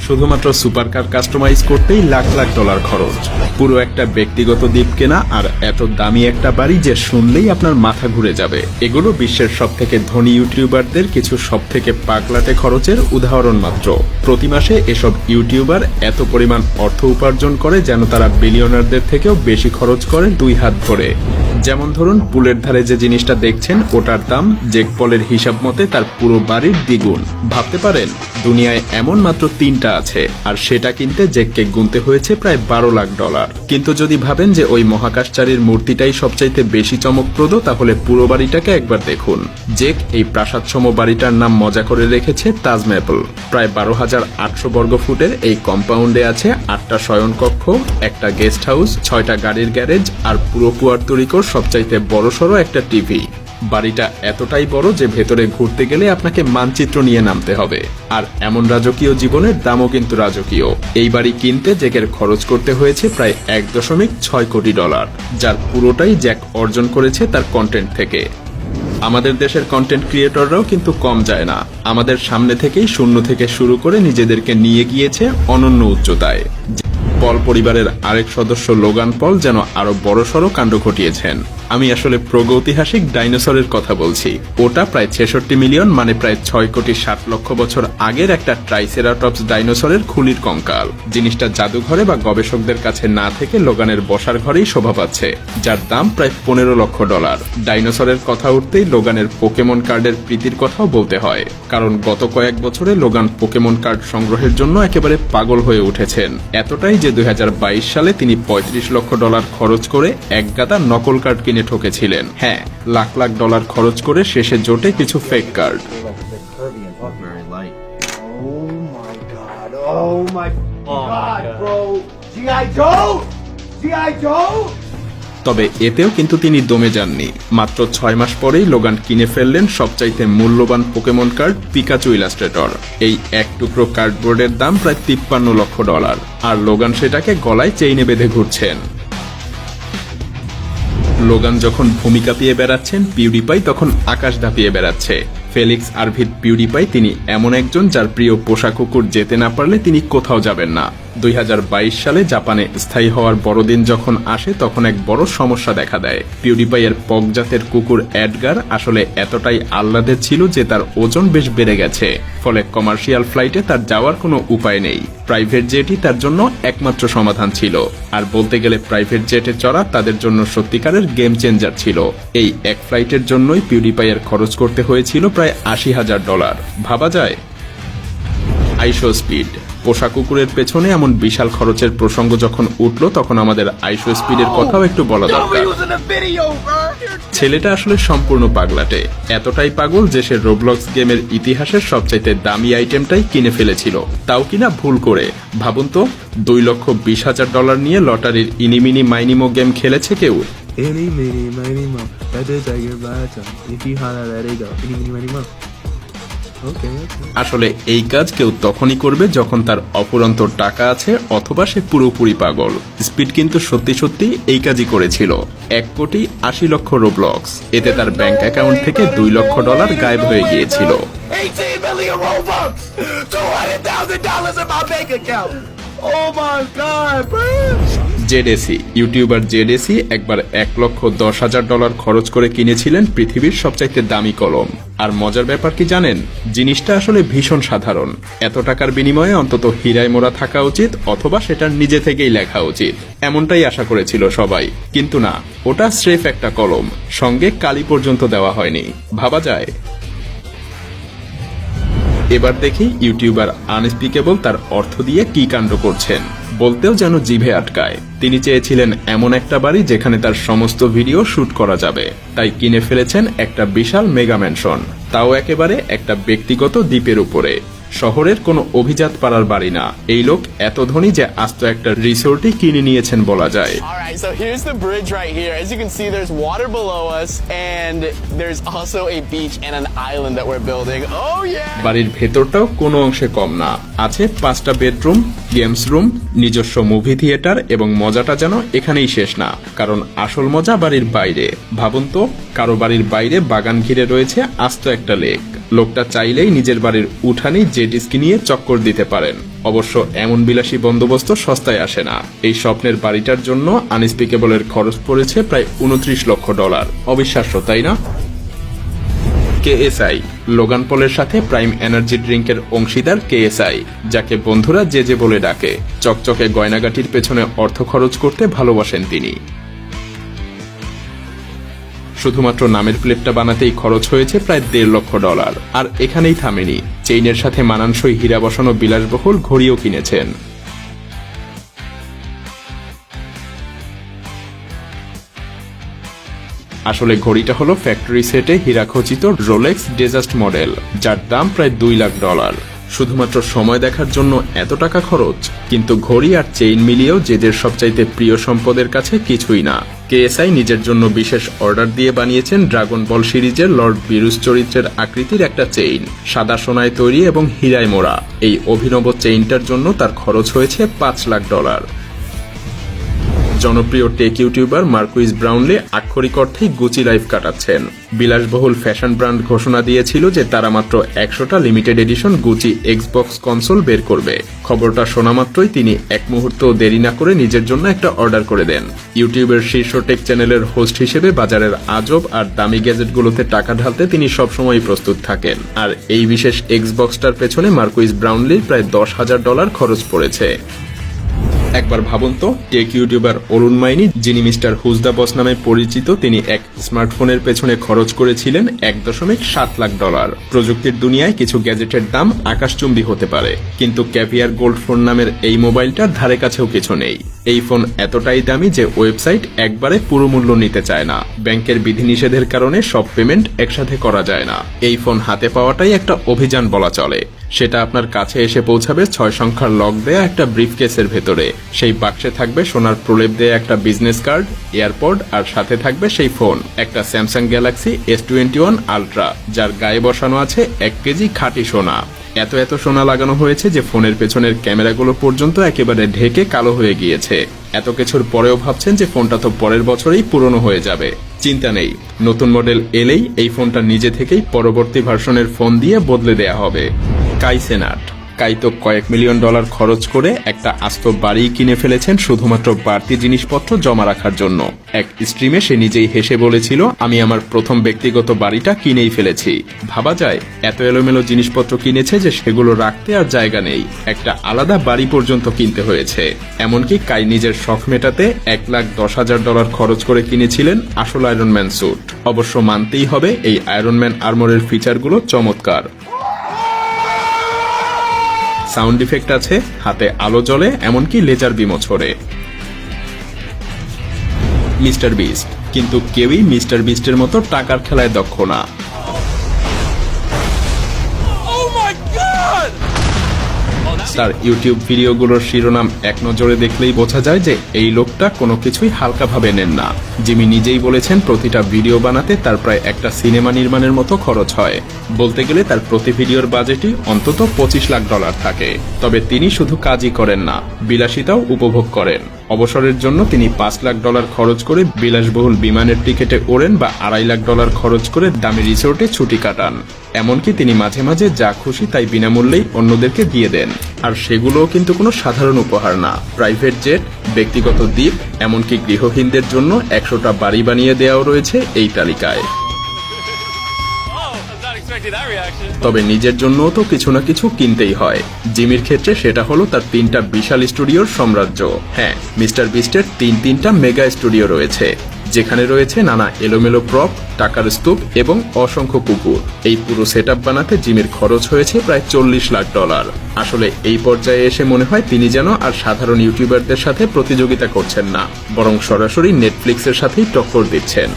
শুধুমাত্র supercar customise করতেই lakh lakh dollar খরচ, পুরো একটা ব্যক্তিগত দ্বীপ কেনা, আর এত দামি একটা বাড়ি যে শুনলেই আপনার মাথা ঘুরে যাবে। এগুলো বিশ্বের সবথেকে ধনী ইউটিউবারদের কিছু সবথেকে পাগলাটে খরচের উদাহরণ মাত্র। প্রতি মাসে এসব ইউটিউবার এত পরিমাণ অর্থ উপার্জন করে যেন তারা বিলিয়নারদের থেকেও বেশি খরচ করে দুই হাত ভরে। যেমন ধরুন, পুলের ধারে যে জিনিসটা দেখছেন ওটার দাম জেক পলের হিসাব মতে তার পুরো বাড়ির দ্বিগুণ। ভাবতে পারেন দুনিয়ায় এমন মাত্র 3টা আছে, আর সেটা কিনতে জেককে গুনতে হয়েছে প্রায় 12 লাখ ডলার। কিন্তু যদি ভাবেন যে ওই মহাকাশচারীর মূর্তিটাই সবচাইতে বেশি চমকপ্রদ, তাহলে পুরো বাড়িটাকে একবার দেখুন। জেক এই প্রাসাদসম বাড়িটার নাম মজা করে রেখেছে তাজ ম্যাপল। প্রায় 12,800 বর্গ ফুটের এই কম্পাউন্ডে আছে 8টা শয়নকক্ষ, একটা গেস্ট হাউস, 6টা গাড়ির গ্যারেজ, আর পুরো পুয়ার্তো সবচাইতে বড়সড় একটা টিভি। বাড়িটা এতটাই বড় যে ভেতরে ঘুরতে গেলে আপনাকে মানচিত্র নিয়ে নামতে হবে। আর এমন রাজকীয় জীবনের দামও কিন্তু রাজকীয়। এই বাড়ি কিনতে জেকের খরচ করতে হয়েছে প্রায় 1.6 কোটি ডলার, যার পুরোটাই জ্যাক অর্জন করেছে তার কন্টেন্ট থেকে। আমাদের দেশের কন্টেন্ট ক্রিয়েটররাও কিন্তু কম যায় না। আমাদের সামনে থেকেই শূন্য থেকে শুরু করে নিজেদেরকে নিয়ে গিয়েছে অনন্য উচ্চতায়। পল পরিবারের আরেক সদস্য লোগান পল যেন আরো বড়সড় কাণ্ড ঘটিয়েছেন। আমি আসলে প্রাগৈতিহাসিক ডাইনোসরের কথা বলছি। ওটা প্রায় 66 মিলিয়ন, মানে প্রায় 6 কোটি 60 লক্ষ বছর আগের একটা ট্রাইসেরাটপস ডাইনোসরের খুলির কঙ্কাল। জিনিসটা জাদুঘরে বা গবেষকদের কাছে না থেকে লোগানের বসার ঘরেই শোভা পাচ্ছে, যার দাম প্রায় 15 লক্ষ ডলার। ডাইনোসরের কথা উঠতেই লোগানের পোকেমন কার্ডের প্রীতির কথাও বলতে হয়, কারণ গত কয়েক বছরে লোগান পোকেমন কার্ড সংগ্রহের জন্য একেবারে পাগল হয়ে উঠেছেন। এতটাই যে 2022 সালে তিনি 35 লক্ষ ডলার খরচ করে এক গাদা নকল কার্ড কিনে ঠকেছিলেন। হ্যাঁ, লাখ লাখ ডলার খরচ করে শেষে জোটে কিছু ফেক কার্ড। তবে এতেও কিন্তু তিনি দমে যাননি। মাত্র 6 মাস পরেই লোগান কিনে ফেললেন সবচাইতে মূল্যবান পোকেমন কার্ড পিকাচু ইলাস্ট্রেটর। এই এক টুকরো কার্ডবোর্ডের দাম প্রায় 53 লক্ষ ডলার, আর লোগান সেটাকে গলায় চেইনে বেঁধে ঘুরছেন। লোগান যখন ভূমি কাঁপিয়ে বেড়াচ্ছেন, পিউডিপাই তখন আকাশ ধাপিয়ে বেড়াচ্ছে। ফেলিক্স আরভিদ পিউডিপাই তিনি এমন একজন যার প্রিয় পোষা কুকুর যেতে না পারলে তিনি কোথাও যাবেন না। 2022 সালে জাপানে স্থায়ী হওয়ার বড়দিন যখন আসে, তখন এক বড় সমস্যা দেখা দেয়। পিউডিপাইয়ের পগ জাতের কুকুর এডগার আসলে এতটাই আহ্লাদের ছিল যে তার ওজন বেশ বেড়ে গেছে, ফলে কমার্শিয়াল ফ্লাইটে তার যাওয়ার কোনো উপায় নেই। প্রাইভেট জেটই তার জন্য একমাত্র সমাধান ছিল। আর বলতে গেলে প্রাইভেট জেটে চড়া তাদের জন্য সত্যিকারের গেম চেঞ্জার ছিল। এই এক ফ্লাইটের জন্যই পিউডিপাইয়ের খরচ করতে হয়েছিল প্রায় 80,000 ডলার। ভাবা যায়? আইশো স্পিড পোষা কুকুরের পেছনে এমন বিশাল খরচের প্রসঙ্গ যখন উঠল, তখন আমাদের আইশো স্পিডের কথাও একটু বলা দরকার। ছেলেটা আসলে সম্পূর্ণ পাগলাটে, এতটাই পাগল যে সে রোবলক্স গেমের ইতিহাসের সবচাইতে দামি আইটেমটাই কিনে ফেলেছিল, তাও কিনা ভুল করে। ভাবুন তো, 2,20,000 ডলার নিয়ে লটারির ইনিমিনি মাইনিমো গেম খেলেছে কেউ? আসলে এই কাজ কেউ তখনই করবে যখন তার অফুরন্ত টাকা আছে, অথবা সে পুরোপুরি পাগল। স্পিড কিন্তু সত্যি সত্যি এই কাজই করেছিল। 1,80,00,000 রোবলক্স, এতে তার ব্যাংক অ্যাকাউন্ট থেকে 2 লক্ষ ডলার গায়েব হয়ে গিয়েছিল। জেডএসি ইউটিউবার জেডএসি একবার 1,10,000 ডলার খরচ করে কিনেছিলেন পৃথিবীর সবচাইতে দামি কলম। আর মজার ব্যাপার কি জানেন? জিনিসটা আসলে ভীষণ সাধারণ। এত টাকার বিনিময়ে অন্তত হীরায় মোড়া থাকা উচিত, অথবা সেটার নিজে থেকেই লেখা উচিত, এমনটাই আশা করেছিল সবাই। কিন্তু না, ওটা স্রেফ একটা কলম, সঙ্গে কালি পর্যন্ত দেওয়া হয়নি। ভাবা যায়? এবার দেখি ইউটিউবার আনস্পিকেবল তার অর্থ দিয়ে কি কাণ্ড করছেন, বলতেও যেন জিভে আটকায়। তিনি চেয়েছিলেন এমন একটা বাড়ি যেখানে তার সমস্ত ভিডিও শুট করা যাবে, তাই কিনে ফেলেছেন একটা বিশাল মেগা ম্যানশন, তাও একেবারে একটা ব্যক্তিগত দ্বীপের উপরে। শহরের কোনো অভিজাত পাড়ার বাড়ি না। এই লোক এত ধনী যে আস্ত একটা রিসোর্টই কিনে নিয়েছেন বলা যায়। Alright, so here's the bridge right here. As you can see, there's water below us, and there's also a beach and an island that we're building. Oh yeah! বাড়ির ভেতরটাও কোনো অংশে কম না। আছে 5টা বেডরুম, গেমস রুম, নিজস্ব movie theatre, এবং মজাটা যেন এখানেই শেষ না, কারণ আসল মজা বাড়ির বাইরে। ভাবুন তো, কারো বাড়ির বাইরে বাগান ঘিরে রয়েছে আস্ত একটা লেক। লোকটা চাইলেই নিজের বাড়ির উঠানে জেট স্কি নিয়ে চক্কর দিতে পারেন। অবশ্য এমন বিলাসী বন্দোবস্ত সস্তায় আসে না। এই স্বপ্নের বাড়িটার জন্য আনস্পিকেবলের খরচ পড়েছে প্রায় $29 লক্ষ। অবিশ্বাস্য, তাই না? কেএসআই লোগান পলের সাথে প্রাইম এনার্জি ড্রিঙ্কের অংশীদার কেএসআই, যাকে বন্ধুরা যে বলে ডাকে। চকচকে গয়নাগাটির পেছনে অর্থ খরচ করতে ভালোবাসেন তিনি। শুধুমাত্র নামের প্লেটটা বানাতেই খরচ হয়েছে প্রায় $1.5 লক্ষ। আর এখানেই থামেনি, চেইনের সাথে মানানসই হীরা বসানো বিলাসবহুল ঘড়িও কিনেছেন। আসলে ঘড়িটা হলো ফ্যাক্টরি সেটে হীরা খচিত রোলেক্স ডেজাস্ট মডেল, যার দাম প্রায় $2 লাখ। শুধুমাত্র সময় দেখার জন্য এত টাকা খরচ? কিন্তু ঘড়ি আর চেইন মিলিয়েও জেদের সবচাইতে প্রিয় সম্পদের কাছে কিছুই না। কেএসআই নিজের জন্য বিশেষ অর্ডার দিয়ে বানিয়েছেন ড্রাগন বল সিরিজের লর্ড বিরুস চরিত্রের আকৃতির একটা চেইন, সাদা সোনায় তৈরি এবং হীরায় মোড়া। এই অভিনব চেইনটার জন্য তার খরচ হয়েছে $5 লাখ। জনপ্রিয় টেক ইউটিউবার মার্কুইস ব্রাউনলি আক্ষরিক অর্থেই গুচি লাইফ কাটাচ্ছেন। বিলাসবহুল ফ্যাশন ব্র্যান্ড ঘোষণা দিয়েছিল যে তারা মাত্র 100টা limited edition Gucci Xbox console বের করবে। খবরটা শোনা মাত্রই তিনি এক মুহূর্ত দেরি না করে নিজের জন্য একটা অর্ডার করে দেন। ইউটিউবের শীর্ষ টেক চ্যানেলের হোস্ট হিসেবে বাজারের আজব আর দামি গ্যাজেটগুলোতে টাকা ঢালতে তিনি সবসময় প্রস্তুত থাকেন। আর এই বিশেষ এক্সবক্সটার পেছনে মার্কুইস ব্রাউনলির প্রায় $10,000 খরচ পড়েছে। একবার ভাবুন তো, টেক ইউটিউবার অরুণ মাইনি, যিনি মিস্টার হুজ দ্য বস নামে পরিচিত, তিনি এক স্মার্টফোনের পেছনে খরচ করেছিলেন $1.7 লাখ। প্রযুক্তির দুনিয়ায় কিছু গ্যাজেটের দাম আকাশচুম্বী হতে পারে, কিন্তু ক্যাভিয়ার গোল্ড ফোন নামের এই মোবাইলটার ধারে কাছেও কিছু নেই। এই ফোন এতটাই দামি যে ওয়েবসাইট একবারে পুরো মূল্য নিতে চায় না। ব্যাংকের বিধিনিষেধের কারণে সব পেমেন্ট একসাথে করা যায় না। এই ফোন হাতে পাওয়াটাই একটা অভিযান বলা চলে। সেটা আপনার কাছে এসে পৌঁছাবে 6 সংখ্যার লক দেয়া একটা ব্রিফকেসের ভেতরে। সেই বাক্সে থাকবে সোনার প্রলেপ দেয়া একটা বিজনেস কার্ড, এয়ারপড, আর সাথে থাকবে সেই ফোন, একটা স্যামসাং গ্যালাক্সি S21 আলট্রা, যার গায়ে বসানো আছে 1 কেজি খাঁটি সোনা। এত সোনা লাগানো হয়েছে যে ফোনের পেছনের ক্যামেরাগুলো পর্যন্ত একেবারে ঢেকে কালো হয়ে গিয়েছে। এত কিছুর পরেও ভাবছেন যে ফোনটা তো পরের বছরেই পুরনো হয়ে যাবে। চিন্তা নেই, নতুন মডেল এলেই এই ফোনটা নিজে থেকেই পরবর্তী ভার্সনের ফোন দিয়ে বদলে দেয়া হবে। কাই সেনাট তো কয়েক $1 মিলিয়ন খরচ করে একটা আস্ত বাড়ি কিনে ফেলেছেন শুধুমাত্র বাড়তি জিনিসপত্র জমা রাখার জন্য। এক স্ট্রিমে সে নিজেই হেসে বলেছিল, আমি আমার প্রথম ব্যক্তিগত বাড়িটা কিনেই ফেলেছি। ভাবা যায়, এত এলোমেলো জিনিসপত্র কিনেছে যে সেগুলো রাখতে আর জায়গা নেই। একটা আলাদা বাড়ি পর্যন্ত কিনতে হয়েছে। এমনকি কাই নিজের শখ মেটাতে $1,10,000 খরচ করে কিনেছিলেন আসল আয়রনম্যান স্যুট। অবশ্য মানতেই হবে, এই আয়রনম্যান আর্মরের ফিচারগুলো চমৎকার। সাউন্ড ইফেক্ট আছে, হাতে আলো জ্বলে, এমনকি লেজার বিমও ছড়ে। মিস্টার বিস্ট, কিন্তু কেউই মিস্টার বিস্টের মতো টাকার খেলায় দক্ষ না। তার ইউটিউব ভিডিওগুলোর শিরোনাম এক নজরে দেখলেই বোঝা যায় যে এই লোকটা কোনো কিছুই হালকাভাবে নেন না। জিমি নিজেই বলেছেন, প্রতিটা ভিডিও বানাতে তার প্রায় একটা সিনেমা নির্মাণের মতো খরচ হয়। বলতে গেলে তার প্রতি ভিডিওর বাজেটই অন্তত $25 লাখ থাকে। তবে তিনি শুধু কাজই করেন না, বিলাসিতাও উপভোগ করেন। অবসরের জন্য তিনি $5 লাখ খরচ করে বিলাসবহুল বিমানের টিকেটে ওড়েন বা $2.5 লাখ খরচ করে দামি রিসোর্টে ছুটি কাটান। এমনকি তিনি মাঝে মাঝে যা খুশি তাই বিনামূল্যেই অন্যদেরকে দিয়ে দেন। আর সেগুলোও কিন্তু কোনো সাধারণ উপহার না। প্রাইভেট জেট, ব্যক্তিগত দ্বীপ, এমনকি গৃহহীনদের জন্য 100টা বাড়ি বানিয়ে দেওয়াও রয়েছে এই তালিকায়। তবে নিজের জন্যও তো কিছু না কিছু কিনতেই হয়। জিমির ক্ষেত্রে সেটা হলো তার 3টা বিশাল স্টুডিওর সাম্রাজ্য। হ্যাঁ, মিস্টার বিস্টের 3টা মেগা স্টুডিও রয়েছে, যেখানে রয়েছে নানা এলোমেলো প্রপ, টাকার স্তূপ এবং অসংখ্য কুকুর। এই পুরো সেটআপ বানাতে জিমির খরচ হয়েছে প্রায় $40 লাখ। আসলে এই পর্যায়ে এসে মনে হয় তিনি যেন আর সাধারণ ইউটিউবারদের সাথে প্রতিযোগিতা করছেন না, বরং সরাসরি নেটফ্লিক্সের সাথেই টক্কর দিচ্ছেন।